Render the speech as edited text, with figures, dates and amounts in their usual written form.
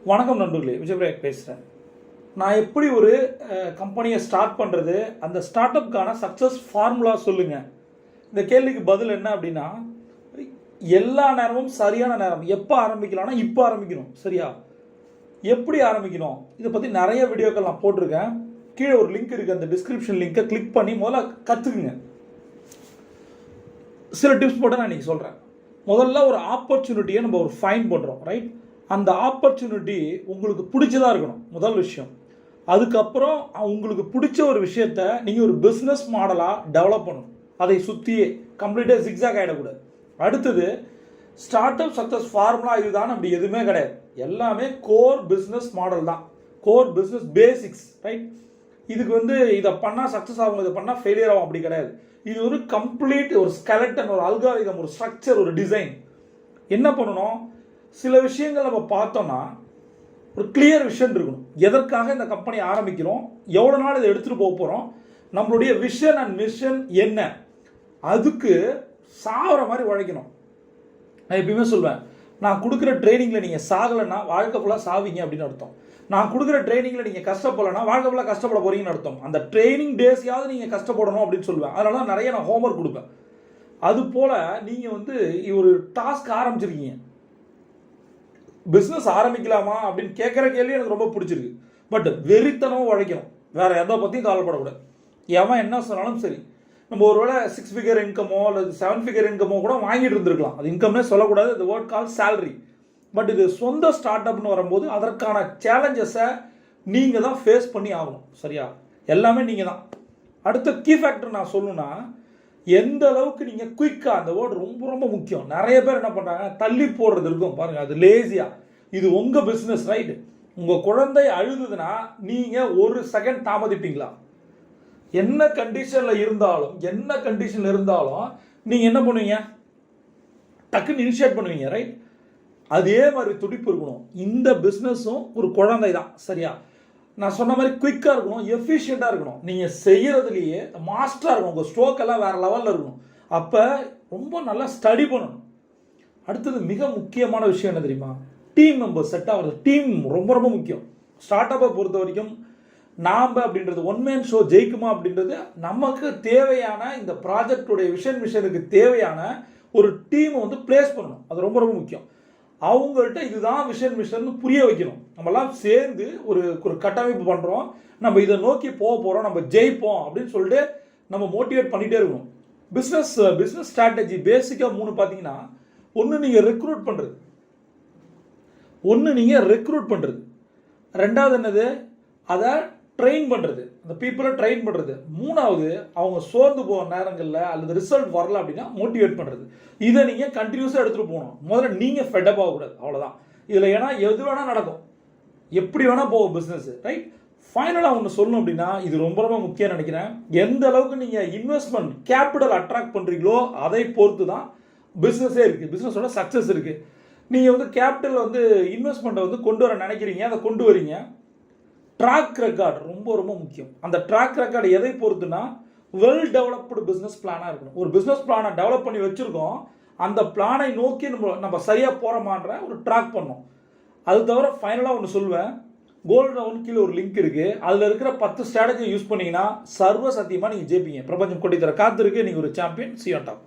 வணக்கம் நண்பர்களே, விஜயபிரேக் பேசுகிறேன். நான் எப்படி ஒரு கம்பெனியை ஸ்டார்ட் பண்ணுறது, அந்த ஸ்டார்ட் அப்கான சக்ஸஸ் ஃபார்முலா சொல்லுங்கள். இந்த கேள்விக்கு பதில் என்ன அப்படின்னா, எல்லா நேரமும் சரியான நேரம். எப்போ ஆரம்பிக்கலாம்னா இப்போ ஆரம்பிக்கணும். சரியா? எப்படி ஆரம்பிக்கணும் இதை பற்றி நிறைய வீடியோக்கள் நான் போட்டிருக்கேன். கீழே ஒரு லிங்க் இருக்குது, அந்த டிஸ்கிரிப்ஷன் லிங்கை கிளிக் பண்ணி முதல்ல கற்றுக்குங்க. சில டிப்ஸ் போட்டு நான் இன்றைக்கி சொல்கிறேன். முதல்ல ஒரு ஆப்பர்ச்சுனிட்டியை நம்ம ஒரு ஃபைன் பண்ணுறோம், ரைட்? அந்த ஆப்பர்ச்சுனிட்டி உங்களுக்கு பிடிச்சதாக இருக்கணும், முதல் விஷயம். அதுக்கப்புறம் உங்களுக்கு பிடிச்ச ஒரு விஷயத்தை நீங்கள் ஒரு பிஸ்னஸ் மாடலாக டெவலப் பண்ணணும். அதை சுற்றியே கம்ப்ளீட்டாக ஜிக்ஸாக் ஆகிடக்கூடாது. அடுத்தது, ஸ்டார்ட் அப் சக்ஸஸ் ஃபார்முலா இதுதான் அப்படி எதுவுமே கிடையாது. எல்லாமே கோர் பிஸ்னஸ் மாடல் தான், கோர் பிஸ்னஸ் பேசிக்ஸ், ரைட்? இதுக்கு இதை பண்ணால் சக்ஸஸ் ஆகும், இதை பண்ணால் ஃபெயிலியர் ஆகும், அப்படி கிடையாது. இது ஒரு கம்ப்ளீட் ஒரு ஸ்கெலட்டன், ஒரு அல்காரிதம், ஒரு ஸ்ட்ரக்சர், ஒரு டிசைன். என்ன பண்ணணும், சில விஷயங்கள் நம்ம பார்த்தோம்னா ஒரு கிளியர் விஷன் இருக்கணும். எதற்காக இந்த கம்பெனி ஆரம்பிக்கிறோம், எவ்வளோ நாள் இதை எடுத்துகிட்டு போக போகிறோம், நம்மளுடைய விஷன் அண்ட் மிஷன் என்ன, அதுக்கு சாகிற மாதிரி உழைக்கணும். நான் எப்பயுமே சொல்வேன், நான் கொடுக்குற ட்ரைனிங்கில் நீங்கள் சாகலைன்னா வாழ்க்கை ஃபுல்லாக சாவீங்க அப்படின்னு அர்த்தம். நான் கொடுக்குற ட்ரைனிங்கில் நீங்கள் கஷ்டப்படலைன்னா வாழ்க்கை ஃபுல்லாக கஷ்டப்பட போகிறீங்கன்னு அர்த்தம். அந்த ட்ரைனிங் டேஸையாவது நீங்கள் கஷ்டப்படணும் அப்படின்னு சொல்லுவேன். அதனால தான் நிறைய நான் ஹோம்ஒர்க் கொடுப்பேன். அதுபோல் நீங்கள் ஒரு டாஸ்க் ஆரம்பிச்சிருக்கீங்க, பிஸ்னஸ் ஆரம்பிக்கலாமா அப்படின்னு கேட்குற கேள்வி எனக்கு ரொம்ப பிடிச்சிருக்கு. பட் வெறித்தனமும் உழைக்கணும், வேறு எதை பற்றியும் கவலைப்படக்கூடாது. எவன் என்ன சொன்னாலும் சரி. நம்ம ஒருவேளை 6 ஃபிகர் இன்கமோ அல்லது 7 ஃபிகர் இன்கமோ கூட வாங்கிட்டு இருந்திருக்கலாம். அது இன்கம்னே சொல்லக்கூடாது, இந்த வேர்ட் கால் சேலரி. பட் இது சொந்த ஸ்டார்ட் அப்னு வரும்போது அதற்கான சேலஞ்சஸை நீங்கள் தான் ஃபேஸ் பண்ணி ஆகணும். சரியா? எல்லாமே நீங்கள் தான். அடுத்த கீ ஃபேக்டர் நான் சொல்லணும்னா, எந்த அளவுக்கு நீங்கள் குயிக்காக, அந்த வேர்டு ரொம்ப ரொம்ப முக்கியம். நிறைய பேர் என்ன பண்ணுறாங்க, தள்ளி போடுறது இருக்கும் பாருங்கள், அது லேசியாக. இது உங்கள் பிஸ்னஸ், ரைட்? உங்கள் குழந்தை அழுதுதுன்னா நீங்கள் ஒரு செகண்ட் தாமதிப்பீங்களா? என்ன கண்டிஷனில் இருந்தாலும் நீங்கள் என்ன பண்ணுவீங்க, டக்குன்னு இனிஷியேட் பண்ணுவீங்க, ரைட்? அதே மாதிரி துடிப்பு இருக்கணும். இந்த பிஸ்னஸும் ஒரு குழந்தை தான். சரியா? நான் சொன்ன மாதிரி குயிக்காக இருக்கணும், எஃபிஷியண்ட்டாக இருக்கணும். நீங்கள் செய்கிறதுலையே மாஸ்டராக இருக்கணும். உங்கள் ஸ்ட்ரோக்கெல்லாம் வேறு லெவலில் இருக்கணும். அப்போ ரொம்ப நல்லா ஸ்டடி பண்ணணும். அடுத்தது மிக முக்கியமான விஷயம் என்ன தெரியுமா, டீம் மெம்பர் செட் ஆகிறது. டீம் ரொம்ப ரொம்ப முக்கியம். ஸ்டார்ட் அப்பை பொறுத்த வரைக்கும் நாம் அப்படின்றது ஒன் மேன் ஷோ ஜெயிக்குமா அப்படின்றது நமக்கு தேவையான, இந்த ப்ராஜெக்டுடைய மிஷனுக்கு தேவையான ஒரு டீமை பிளேஸ் பண்ணணும். அது ரொம்ப ரொம்ப முக்கியம். அவங்கள்ட்ட இதுதான் மிஷன் புரிய வைக்கணும். நம்மலாம் சேர்ந்து ஒரு கட்டமைப்பு பண்ணுறோம், நம்ம இதை நோக்கி போக போகிறோம், நம்ம ஜெயிப்போம் அப்படின்னு சொல்லிட்டு நம்ம மோட்டிவேட் பண்ணிகிட்டே இருக்கணும். பிஸ்னஸ் ஸ்ட்ராட்டஜி பேசிக்காக 3 பார்த்தீங்கன்னா, ஒன்று நீங்கள் ரெக்ரூட் பண்ணுறது, ரெண்டாவது என்னது, அதை ட்ரெயின் பண்ணுறது, அந்த பீப்புளை ட்ரெயின் பண்ணுறது, மூணாவது அவங்க சோர்ந்து போகிற நேரங்களில் அல்லது ரிசல்ட் வரல அப்படின்னா மோட்டிவேட் பண்ணுறது. இதை நீங்கள் கண்டினியூஸாக எடுத்துகிட்டு போகணும். முதல்ல நீங்கள் ஃபெட்டப் ஆகக்கூடாது, அவ்வளோதான் இதில். ஏன்னா எது வேணால் நடக்கும், எப்படி வேணால் போகும் பிஸ்னஸ், ரைட்? ஃபைனலாக ஒன்று சொல்லணும் அப்படின்னா, இது ரொம்ப ரொம்ப முக்கியம் நினைக்கிறேன். எந்த அளவுக்கு நீங்கள் இன்வெஸ்ட்மெண்ட் கேபிட்டல் அட்ராக்ட் பண்ணுறீங்களோ அதை பொறுத்து தான் பிஸ்னஸே இருக்குது, பிஸ்னஸோட சக்ஸஸ் இருக்குது. நீங்கள் கேபிட்டல் இன்வெஸ்ட்மெண்ட்டை கொண்டு வர நினைக்கிறீங்க, அதை கொண்டு வரீங்க. ட்ராக் ரெக்கார்டு ரொம்ப ரொம்ப முக்கியம். அந்த ட்ராக் ரெக்கார்டு எதை பொறுத்துனா, வெல் டெவலப்டு பிஸ்னஸ் பிளானாக இருக்கணும். ஒரு பிஸ்னஸ் பிளானை டெவலப் பண்ணி வச்சுருக்கோம், அந்த பிளானை நோக்கி நம்ம சரியாக போகிறோமான்ற ஒரு ட்ராக் பண்ணோம். அது தவிர ஃபைனலாக ஒன்று சொல்லுவேன், கோல்டு ரவுண்ட் கீழே ஒரு லிங்க் இருக்குது, அதில் இருக்கிற 10 ஸ்ட்ராட்டஜி யூஸ் பண்ணிங்கன்னா சர்வ சத்தியமாக நீங்கள் ஜெயிப்பீங்க. பிரபஞ்சம் கொட்டி தர காத்திருக்கு, நீங்கள் ஒரு சாம்பியன். C on top.